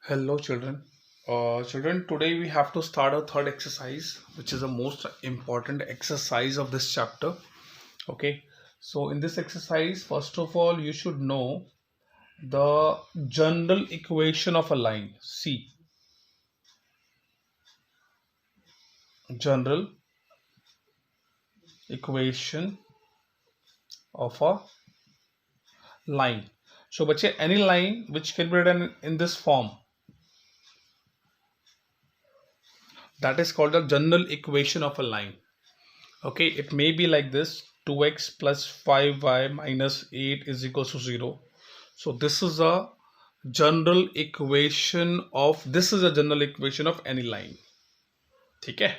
Hello, children. Children, today we have to start our third exercise, which is the most important exercise of this chapter. Okay, so in this exercise, first of all, you should know the general equation of a line. C. General equation of a line. So, बच्चे, any line which can be written in this form, that is called the general equation of a line. Okay, it may be like this: 2x plus 5y minus 8 is equals to 0. So this is a general equation of any line. ठीक है,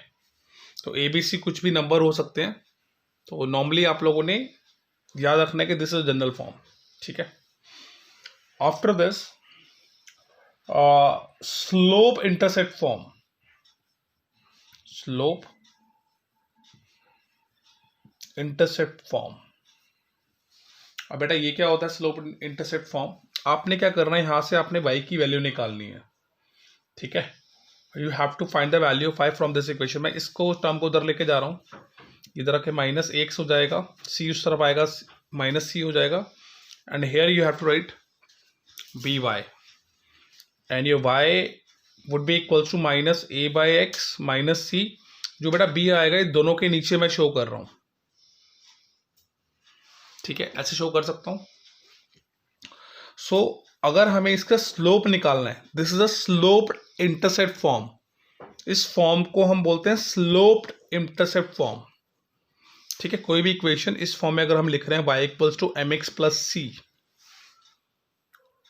तो A B C कुछ भी number हो सकते हैं, तो normally आप लोगों ने याद रखना है कि दिस इज जनरल फॉर्म. ठीक है, after this slope intercept form. Slope intercept form. अब बेटा ये क्या होता है स्लोप इंटरसेप्ट फॉर्म? आपने क्या करना है, यहां से आपने y की वैल्यू निकालनी है. ठीक है, you have to find the value 5 from this equation. मैं इसको टर्म को उधर लेके जा रहा हूं, इधर आके माइनस एक्स हो जाएगा, सी उस तरफ आएगा, माइनस सी हो जाएगा, and here you have to write B Y, and your Y would be equals to minus A by X minus C. जो बेटा बी आएगा ये दोनों के नीचे मैं शो कर रहा हूं. ठीक है, ऐसे शो कर सकता हूं. सो अगर हमें इसका स्लोप निकालना है, this is a sloped intercept form. इस फॉर्म को हम बोलते हैं स्लोप्ड इंटरसेप्ट फॉर्म. ठीक है, कोई भी इक्वेशन इस फॉर्म में अगर हम लिख रहे हैं y equals to M X plus C,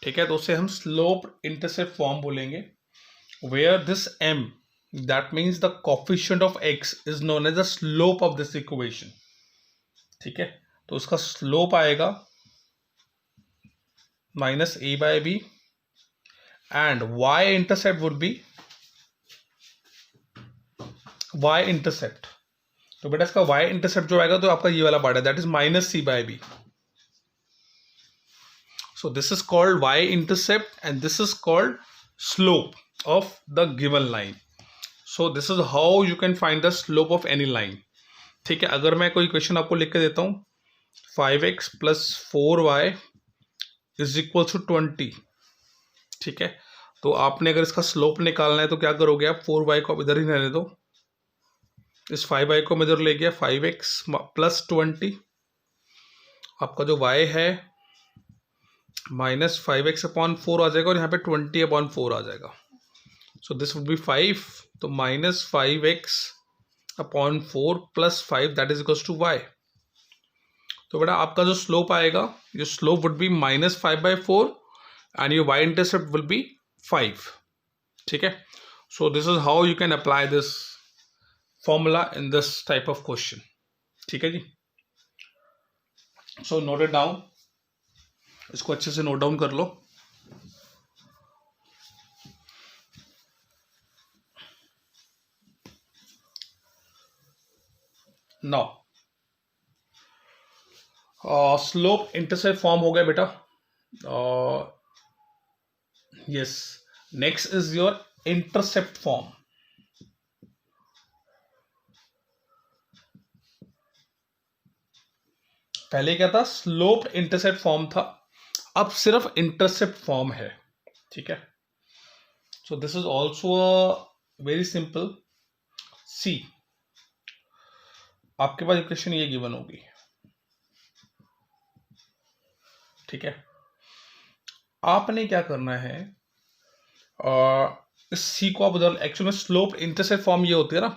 ठीक है, तो उसे हम स्लोप्ड इंटरसेप्ट फॉर्म बोलेंगे. Where this m, that means the coefficient of x is known as the slope of this equation. ठीक है, तो उसका स्लोप आएगा minus A by B, and y intercept would be y intercept. तो बेटा इसका y intercept जो आएगा तो आपका ये वाला पार्ट है, that is minus C by b. So this is called y intercept and this is called slope of the given line. So this is how you can find the slope of any line. ठीक है, अगर मैं कोई question आपको लिख के देता हूं, 5x plus 4y is equal to 20. ठीक है, तो आपने अगर इसका स्लोप निकालना है तो क्या करोगे आप, 4y को आप इधर ही रहने दो, इस 5y को मैं इधर ले गया, 5x प्लस 20, आपका जो y है माइनस 5x अपॉन 4 आ जाएगा, और यहाँ पे 20 अपॉन 4 आ जाएगा. सो दिस वुड बी 5, तो minus 5x upon 4 plus 5 that is equals to y. तो बेटा आपका जो स्लोप आएगा, your slope would be minus 5/4 and your y intercept will be 5. ठीक है, so this is how you can apply this formula in this type of question. ठीक है जी, सो नोट इट डाउन, इसको अच्छे से नोट डाउन कर लो. नाउ स्लोप इंटरसेप्ट फॉर्म हो गया बेटा. Yes, next is your intercept form. पहले क्या था, स्लोप इंटरसेप्ट फॉर्म था, अब सिर्फ इंटरसेप्ट फॉर्म है. ठीक है, so this is also very simple. See, आपके पास इक्वेशन ये गिवन होगी. ठीक है, आपने क्या करना है, इस सी को आप उधर, एक्चुअली में स्लोप इंटरसेप्ट फॉर्म ये होती है ना,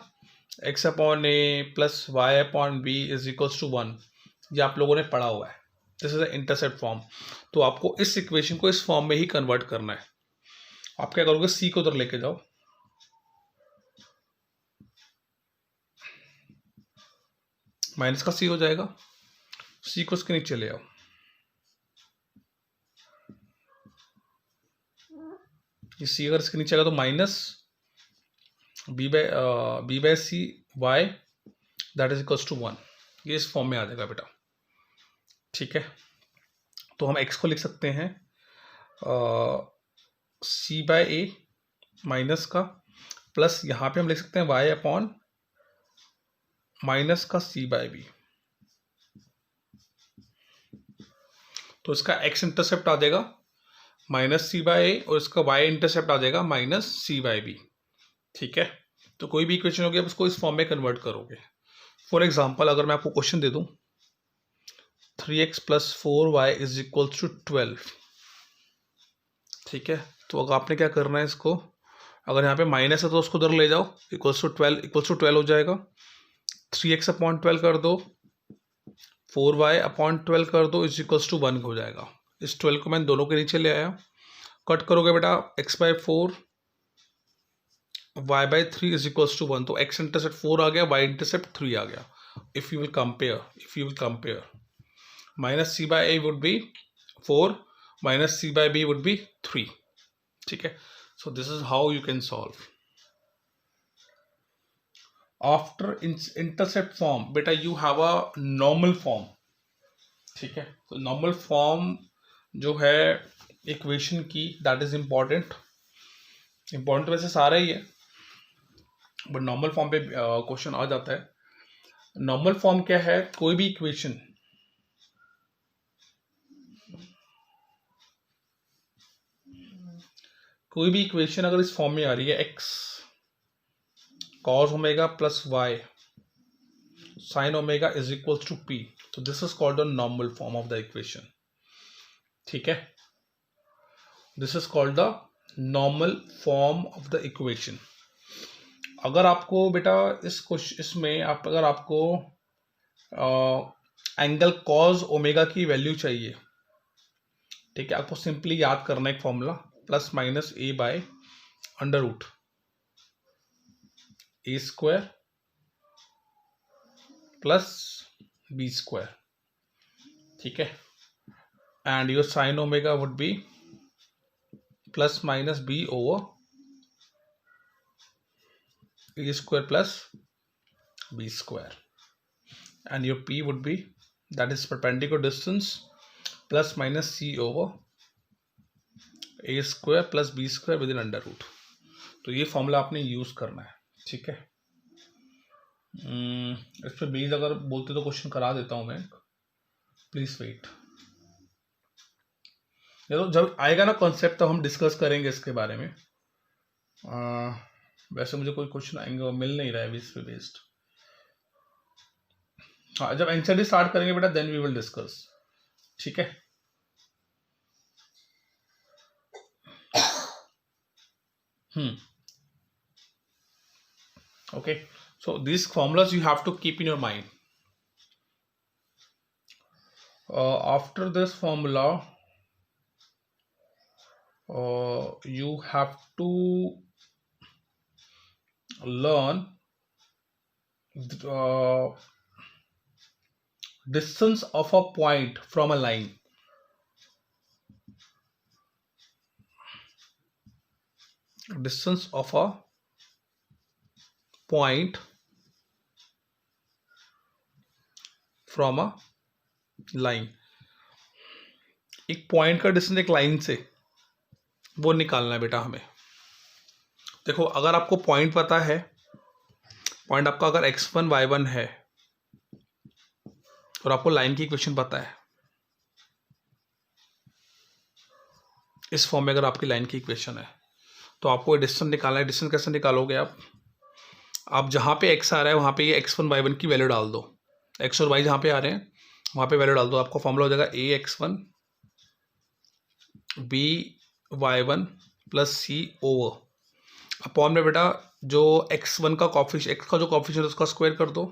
x upon a plus y upon b is equals to 1. ये आप लोगों ने पढ़ा हुआ है, this is the intercept form. तो आपको इस इक्वेशन को इस फॉर्म में ही कन्वर्ट करना है. आप क्या करोगे, सी को उधर लेके जाओ, माइनस का सी हो जाएगा, सी को इसके नीचे ले आओ, ये सी अगर इसके नीचे आएगा तो minus b by c y that is equals to 1. ये इस फॉर्म में आ जाएगा बेटा. ठीक है, तो हम x को लिख सकते हैं सी बाय ए माइनस का प्लस यहाँ पे हम लिख सकते हैं वाई अपॉन माइनस का सी बाय बी। तो इसका एक्स इंटरसेप्ट आ जाएगा माइनस सी बाय ए और इसका वाई इंटरसेप्ट आ जाएगा माइनस सी बाय बी। ठीक है, तो कोई भी इक्वेशन होगी आप उसको इस फॉर्म में कन्वर्ट करोगे। फॉर एग्जाम्पल अगर मैं आपको क्वेश्चन दे दूं 3x plus 4y is equal to 12। ठीक है, तो अगर आपने क्या करना है इसको, अगर यहाँ पे माइनस है तो उसको उधर ले जाओ, इक्वल्स टू 12 हो जाएगा। 3x अपॉन 12 कर दो, 4y अपॉन 12 कर दो, इज इक्वल्स टू 1 हो जाएगा। इस 12 को मैं दोनों के नीचे ले आया, कट करोगे बेटा x by 4 y by 3 is equals to 1। तो x इंटरसेप्ट 4 आ गया, y इंटरसेप्ट 3 आ गया। If you will compare minus C by A would be 4 minus C by B would be 3। ठीक है, so this is how you can solve. After intercept form बेटा you have a normal form. ठीक है, तो normal form जो है equation की that is important तो वैसे सारा ही है, बट नॉर्मल फॉर्म पे क्वेश्चन आ जाता है। नॉर्मल फॉर्म क्या है, कोई भी इक्वेशन अगर इस फॉर्म में आ रही है x cos omega plus y sin omega is equal to p, तो this is called the normal form of the equation. ठीक है, this is called the normal form of the equation. अगर आपको बेटा इसमें अगर आपको एंगल कॉस ओमेगा की वैल्यू चाहिए, ठीक है, आपको सिंपली याद करना एक formula plus minus A by under root a square plus b square. ठीक है, and your sine omega would be plus minus b over a square plus b square, and your p would be that is perpendicular distance plus minus c over a square plus b square within under root। तो ये formula आपने use करना है। ठीक है, इस पर base अगर बोलते तो क्वेश्चन करा देता हूं मैं, प्लीज वेट। तो जब आएगा ना कॉन्सेप्ट तो हम डिस्कस करेंगे इसके बारे में। वैसे मुझे कोई क्वेश्चन आएंगे वो मिल नहीं रहा है इस पे बेस्ड। हाँ, जब एनसीईआरटी स्टार्ट करेंगे बेटा देन वी विल डिस्कस। ठीक है, okay, so these formulas you have to keep in your mind। after this formula you have to learn distance of a point from a line। distance of a point from a line। एक point का distance एक line से वो निकालना है बेटा हमें। देखो अगर आपको पॉइंट पता है, पॉइंट आपका अगर x1 y1 है और आपको लाइन की इक्वेशन पता है, इस फॉर्म में अगर आपकी लाइन की इक्वेशन है तो आपको डिस्टेंस निकालना है। डिस्टेंस कैसे निकालोगे आप जहां पे x आ रहा है वहां पे ये x1 y1 की वैल्यू डाल दो, x और y जहां पे आ रहे हैं वहां पे वैल्यू डाल दो, आपका फॉर्मूला हो जाएगा ax1 by1 प्लस सी ओवर अपॉन में बेटा जो x1 का कॉफिशिएंट, x का जो कॉफिशिएंट उसका स्क्वायर कर दो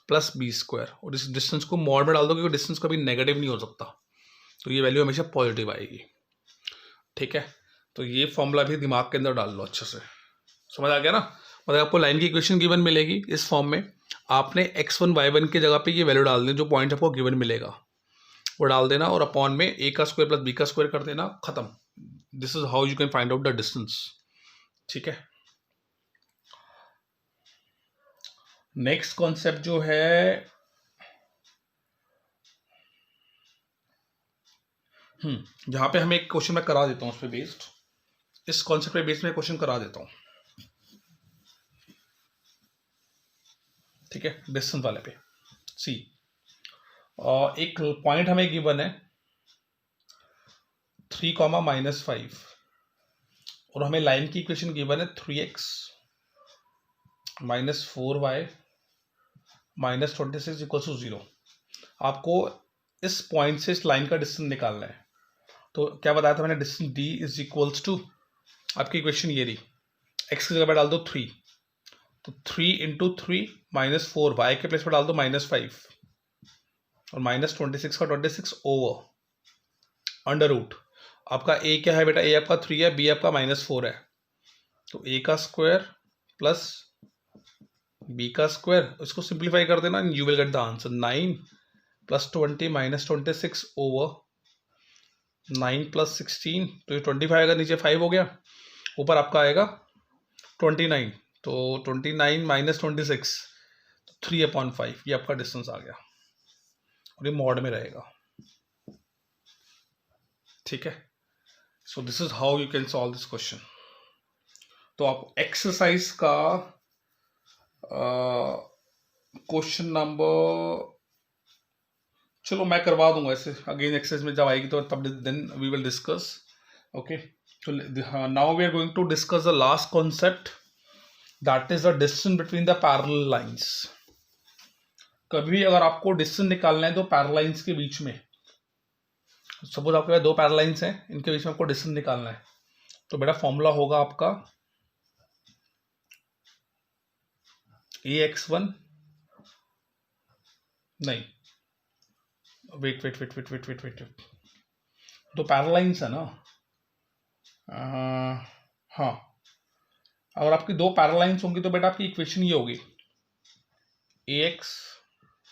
प्लस बी स्क्वायर, और इस डिस्टेंस को मॉड में डाल दो क्योंकि डिस्टेंस कभी नेगेटिव नहीं हो सकता, तो ये वैल्यू हमेशा पॉजिटिव आएगी। ठीक है, तो ये फॉर्मूला भी दिमाग के अंदर डाल लो अच्छे से, समझ आ गया ना। मतलब आपको लाइन की इक्वेशन गिवन मिलेगी इस फॉर्म में, आपने x1 y1 की जगह पे ये वैल्यू डाल दें, जो पॉइंट आपको गिवन मिलेगा वो डाल देना और अपॉन में a का स्क्वायर प्लस b का स्क्वायर कर देना, खत्म। This is how you can find out the distance. ठीक है, नेक्स्ट कॉन्सेप्ट जो है जहां पे हमें एक क्वेश्चन मैं करा देता हूं उस पर बेस्ड। इस कॉन्सेप्ट पे बेस में क्वेश्चन करा देता हूँ, ठीक है, डिस्टेंस वाले पे। सी एक पॉइंट हमें गिवन है 3, -5 और हमें लाइन की इक्वेशन गिवन है 3x -4y -26 = 0। आपको इस पॉइंट से इस लाइन का डिस्टेंस निकालना है। तो क्या बताया था मैंने, डिस्टेंस d = आपकी इक्वेशन ये रही, x की जगह पर डाल दो 3, तो 3 × 3 -4, y के प्लेस पर डाल दो -5 और -26 का 26 ओवर अंडर रूट। आपका a क्या है बेटा, a आपका 3 है, b आपका -4 है, तो a का स्क्वायर प्लस b का स्क्वायर, इसको सिंप्लीफाई कर देना, you will get the answer 9 + 20 - 26 over 9 + 16, तो ये 25 आएगा, नीचे 5 हो गया, ऊपर आपका आएगा 29, तो 29 - 26, तो 3/5, ये आपका डिस्टेंस आ गया और ये मॉड में रहेगा, ठीक है। So this is how you can solve this question. तो आप एक्सरसाइज का क्वेश्चन नंबर, चलो मैं करवा दूंगा ऐसे, अगेन एक्सरसाइज में जब आएगी तो तब then we will discuss, okay. So now we are going to discuss the last concept, that is the distance between the parallel lines। कभी भी अगर आपको डिस्टेंस निकालना है तो पैरेलल लाइंस के बीच में, सपोज आपके पास 2 पैरेलल लाइंस हैं, इनके बीच में आपको डिस्टेंस निकालना है, तो बेटा फॉर्मूला होगा आपका ax1, नहीं वेट, तो पैरेलल लाइंस है ना, हाँ, अगर आपकी 2 पैरेलल लाइंस होंगी तो बेटा आपकी इक्वेशन ये होगी ax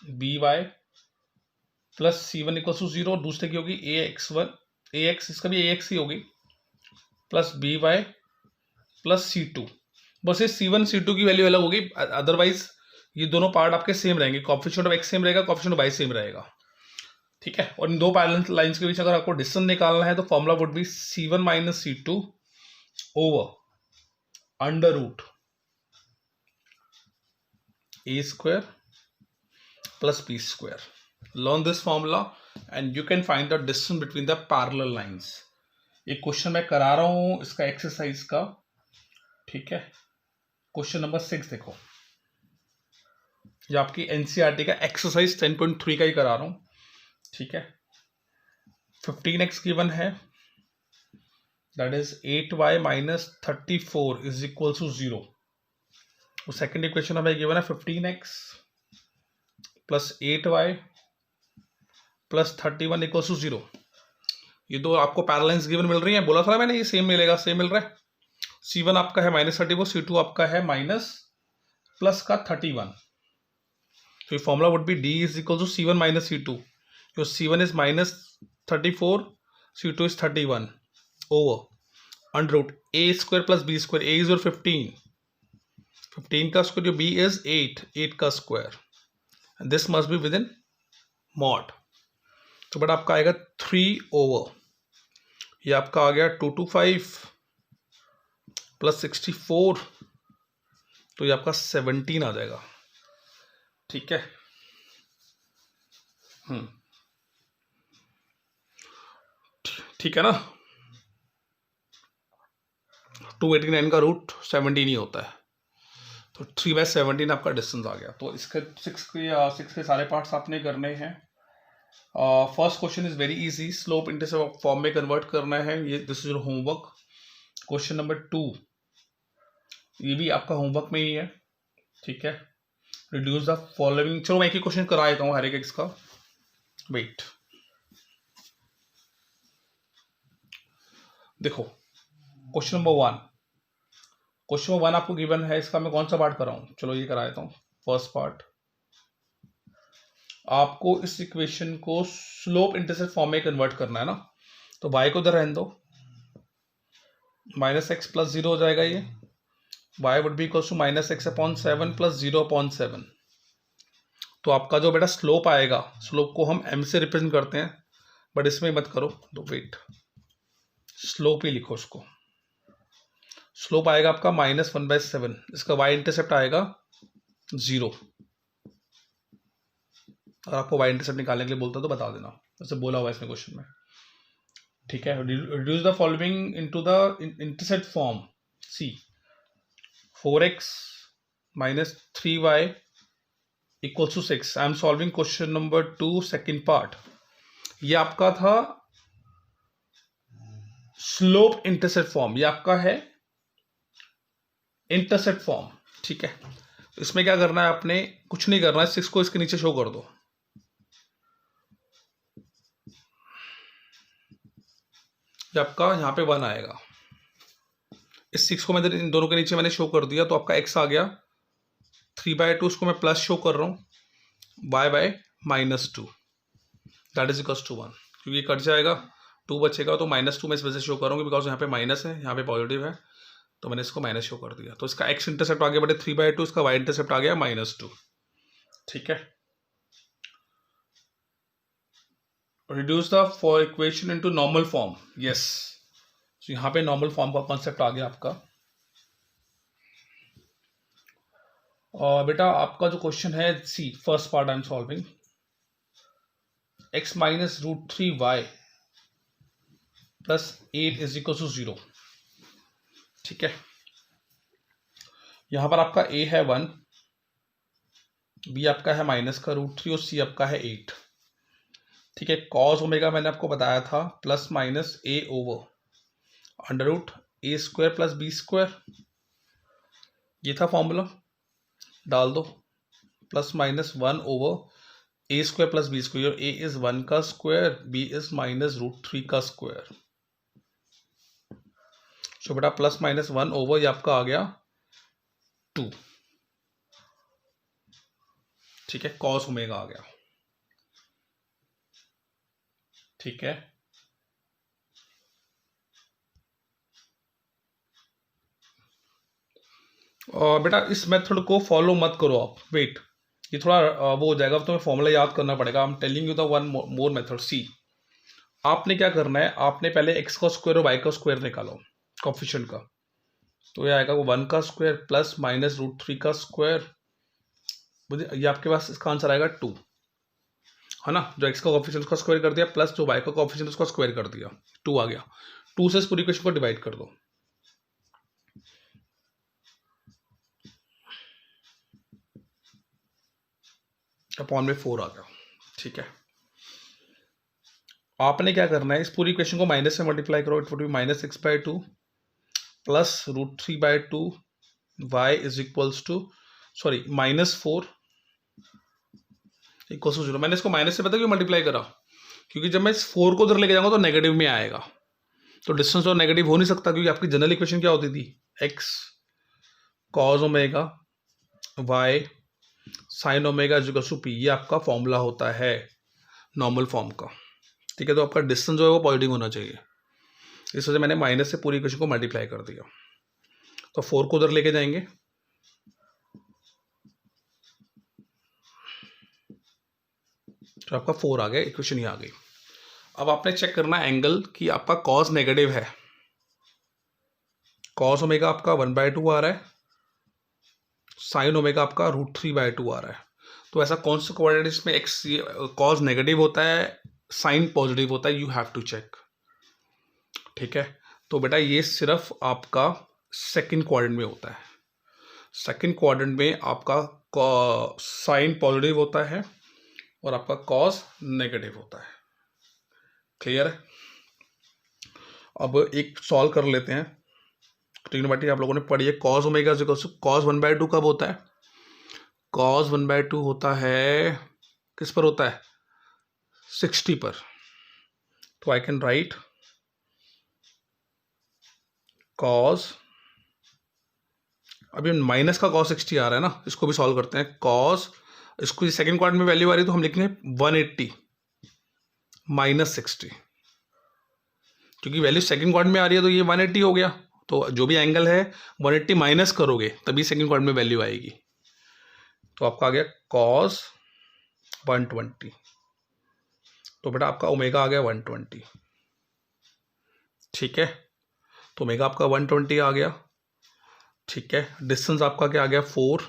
by प्लस c1 = 0, और दूसरे की होगी ax, इसका भी ax ही होगी, प्लस by प्लस c2। बस ये c1 c2 की वैल्यू अलग होगी, अदरवाइज ये दोनों पार्ट आपके सेम रहेंगे, कोएफिशिएंट ऑफ x सेम रहेगा, कोएफिशिएंट ऑफ y सेम रहेगा, ठीक है। और इन 2 पैरेलल लाइंस के बीच अगर आपको डिस्टेंस निकालना है तो formula would be c1 - c2 over under root a² plus b²। Learn this formula and you can find the distance between the parallel lines। एक क्वेश्चन मैं करा रहा हूं इसका एक्सरसाइज का, ठीक है। क्वेश्चन नंबर 6 देखो, ये आपकी एनसीईआरटी का एक्सरसाइज 10.3 का ही करा रहा हूं, ठीक है। 15x गिवन है, that is 8y - 34 = 0। Second equation हमें गिवन है 15x + 8y + 31 = 0। ये दो आपको पैरेलल लाइंस गिवन मिल रही हैं, बोला था ना मैंने ये सेम मिलेगा, सेम मिल रहा है। c1 आपका है -34, c2 आपका है प्लस का 31, तो ये formula would B d = c1 - c2, जो c1 is -34, c2 is 31 over under root a² + b², a is 15 का स्क्वायर, जो b इज 8 का square, this must be within mod. तो बट आपका आएगा 3 ओवर, ये आपका आ गया 225 + 64, तो ये आपका 17 आ जाएगा, ठीक है। ठीक है ना, 289 का रूट 17 ही होता है, तो 3/17 आपका डिस्टेंस आ गया। तो इसके 6 के सारे पार्ट्स आपने करने हैं। First question is very easy, slope intercept form में कन्वर्ट करना है, ये this is your homework. Question number 2, ये भी आपका होमवर्क में ही है, ठीक है। रिड्यूस द फॉलोइंग, चलो मैं एक ही क्वेश्चन करा देता हूँ हर एक इसका, वेट। देखो क्वेश्चन नंबर 1 आपको गिवन है, इसका मैं कौन सा पार्ट कराऊं, चलो ये करा देता हूं। फर्स्ट पार्ट, आपको इस इक्वेशन को स्लोप इंटरसेप्ट फॉर्म में कन्वर्ट करना है ना, तो y को इधर रहने दो, -x + 0 हो जाएगा, ये y would be equal to -x/7 + 0/7। तो आपका जो बेटा स्लोप आएगा, स्लोप को हम m से रिप्रेजेंट करते हैं, बट इसमें मत करो, तो वेट, स्लोप ही लिखो उसको, स्लोप आएगा आपका -1/7, इसका y इंटरसेप्ट आएगा 0। और आपको y इंटरसेप्ट निकालने के लिए बोलता तो बता देना, जैसे बोला हुआ है इसमें क्वेश्चन में। ठीक है, reduce the following into the intercept form. See 4x minus 3y equals to 6। I am solving question number 2 second part. ये आपका था स्लोप इंटरसेप्ट फॉर्म, ये आपका है इंटरसेप्ट फॉर्म। ठीक है, तो इसमें क्या करना है, आपने कुछ नहीं करना है, 6 को इसके नीचे शो कर दो। ये आपका यहाँ पे 1 आएगा, इस 6 को मैं इन दोनों के नीचे मैंने शो कर दिया, तो आपका x आ गया 3/2, उसको मैं प्लस शो कर रहा हूँ, y/-2 that is equals to 1। क्योंकि कट जाएगा 2 बचेगा, तो -2 मैं इस वजह से शो करूँगी बिकॉज यहाँ पे माइनस है, यहाँ पे पॉजिटिव है, तो मैंने इसको माइनस शो कर दिया। तो इसका x इंटरसेप्ट आ गया बटे 3/2, इसका y इंटरसेप्ट आ गया -2। ठीक है, reduce the for equation into normal form. Yes, तो यहाँ पे नॉर्मल फॉर्म का कॉन्सेप्ट आ गया आपका। और बेटा आपका जो क्वेश्चन है, see first part I am solving, x minus √3y plus 8 is equal to 0। ठीक है, यहां पर आपका a है 1, b आपका है माइनस का √3 और c आपका है 8। ठीक है, कॉस ओमेगा मैंने आपको बताया था plus minus a over √a² plus b², ये था फॉर्मूला, डाल दो, plus minus 1 over a² plus b², और a इज 1 का स्क्वायर, b इज माइनस √3 का स्क्वायर। सो बेटा प्लस माइनस 1 ओवर ये आपका आ गया 2। ठीक है, कॉस ओमेगा आ गया। ठीक है, और बेटा इस मेथड को फॉलो मत करो आप, वेट, ये थोड़ा वो हो जाएगा, तुम्हें फॉर्मूला याद करना पड़ेगा। I am telling you the one more method. See आपने क्या करना है, आपने पहले x का स्क्वायर और y का स्क्वायर निकालो कोफिशिएंट का, तो ये आएगा वो 1 का स्क्वायर प्लस माइनस √3 का स्क्वायर, ये आपके पास इसका आंसर आएगा 2, है ना। जो x का कोफिशिएंट उसका स्क्वायर कर दिया, प्लस जो y का कोफिशिएंट उसका स्क्वायर कर दिया, 2 आ गया। 2 से इस पूरी इक्वेशन को डिवाइड कर दो, अपॉन में 4 आ गया। ठीक है, आपने क्या करना है, इस पूरी इक्वेशन को माइनस से मल्टीप्लाई करो, it would be -6/2 plus √3/2 y is equals to sorry -4 equals to 0। मैंने इसको माइनस से पता क्यों मल्टीप्लाई करा, क्योंकि जब मैं इस 4 को उधर लेके जाऊंगा तो नेगेटिव में आएगा, तो डिस्टेंस और नेगेटिव हो नहीं सकता, क्योंकि आपकी जनरल इक्वेशन क्या होती थी, x cos omega y sin omega is equals to p, ये आपका फॉर्मूला होता है नॉर्मल फॉर्म का। ठीक है, तो आपका डिस्टेंस जो है वो पॉजिटिव होना चाहिए, इस वजह से मैंने माइनस से पूरी इक्वेशन को मल्टीप्लाई कर दिया। तो 4 को उधर लेके जाएंगे, तो आपका 4 आ गया, इक्वेशन ही आ गई। अब आपने चेक करना एंगल कि आपका कॉस नेगेटिव है, कॉस ओमेगा आपका 1/2 आ रहा है, साइन ओमेगा आपका √3/2 आ रहा है। तो ऐसा कौन सा कोऑर्डिनेट इसमें एक्स कॉस नेगेटिव होता है, साइन पॉजिटिव होता है, यू हैव टू चेक। ठीक है, तो बेटा ये सिर्फ आपका सेकंड क्वाड्रेंट में होता है, सेकंड क्वाड्रेंट में आपका साइन पॉजिटिव होता है और आपका कॉस नेगेटिव होता है। क्लियर है, अब एक सॉल्व कर लेते हैं। ट्रिग्नोमेट्री आप लोगों ने पढ़ी है, cos omega is equals to cos 1/2 कब होता है, कॉस 1/2 होता है किस पर होता है, 60 पर। तो आई कैन राइट कॉस, अभी माइनस का कॉस 60 आ रहा है ना, इसको भी सॉल्व करते हैं। कॉस, इसको सेकंड क्वाड्रेंट में वैल्यू आ रही है तो हम लिखेंगे 180 माइनस 60, क्योंकि वैल्यू सेकंड क्वाड्रेंट में आ रही है तो ये 180 हो गया, तो जो भी एंगल है 180 माइनस करोगे तभी सेकंड क्वाड्रेंट में वैल्यू आएगी। तो आपका आ गया कॉस 120, तो बेटा आपका ओमेगा आ गया 120। ठीक है, तो ओमेगा आपका 120 आ गया, ठीक है, डिस्टेंस आपका क्या आ गया 4,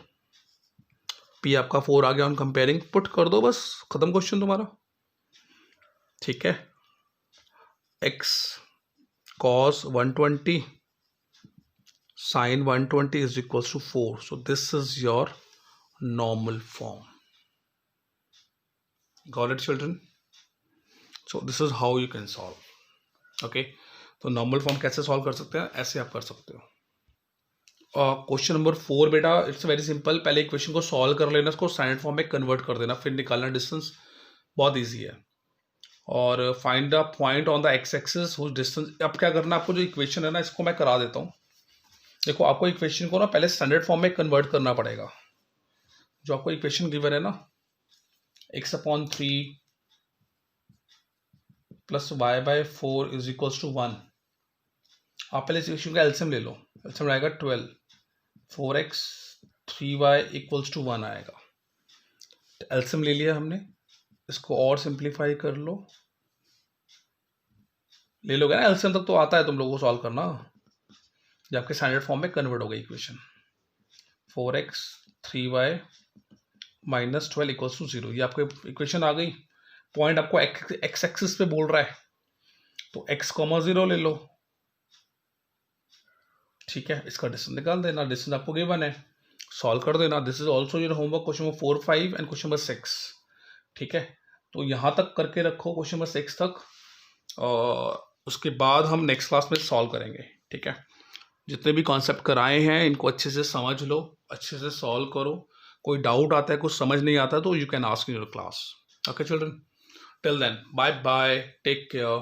पी आपका 4 आ गया ऑन कंपेयरिंग, पुट कर दो, बस खत्म क्वेश्चन तुम्हारा। ठीक है, x cos 120 sin 120 is equals to 4. So this is your normal form. Got it, children? So this is how you can solve. Okay, तो नॉर्मल फॉर्म कैसे सॉल्व कर सकते हैं, ऐसे आप कर सकते हो। क्वेश्चन नंबर 4 बेटा, इट्स वेरी सिंपल। पहले इक्वेशन को सॉल्व कर लेना, इसको स्टैंडर्ड फॉर्म में कन्वर्ट कर देना, फिर निकालना डिस्टेंस, बहुत ईजी है। और find the point on the x axis whose distance. अब क्या करना, आपको जो इक्वेशन है ना, इसको मैं करा देता हूँ। देखो, आपको इक्वेशन को ना पहले स्टैंडर्ड फॉर्म में कन्वर्ट करना पड़ेगा। जो आपको इक्वेशन गिवन है ना, x/3 plus y/4 is equals to 1। आप पहले इस इक्वेशन का एलसीएम ले लो, एलसीएम आएगा 12, 4x 3y इक्वल्स टू 1 आएगा। एलसीएम ले लिया हमने, इसको और सिंप्लीफाई कर लो, ले लोगे ना एलसीएम तक तो आता है तुम लोगों को सॉल्व करना, जब आपके स्टैंडर्ड फॉर्म में कन्वर्ट हो गई equation. 4x 3y minus 12 equals to 0, ये आपको इक्वेशन आ गई। पॉइंट आपको एक्स एक्सिस पे बोल रहा है, तो x, 0 ले लो। ठीक है, इसका डिस्टेंस निकाल देना, डिस्टेंस आपको गिवन है, सॉल्व कर देना। This is also your homework, question number 4, 5 and question number 6। ठीक है, तो यहाँ तक करके रखो, क्वेश्चन नंबर 6 तक, और उसके बाद हम नेक्स्ट क्लास में सॉल्व करेंगे। ठीक है, जितने भी कॉन्सेप्ट कराए हैं इनको अच्छे से समझ लो, अच्छे से सॉल्व करो। कोई डाउट आता है, कुछ समझ नहीं आता तो you can ask in your class. Okay children, till then bye bye, take care.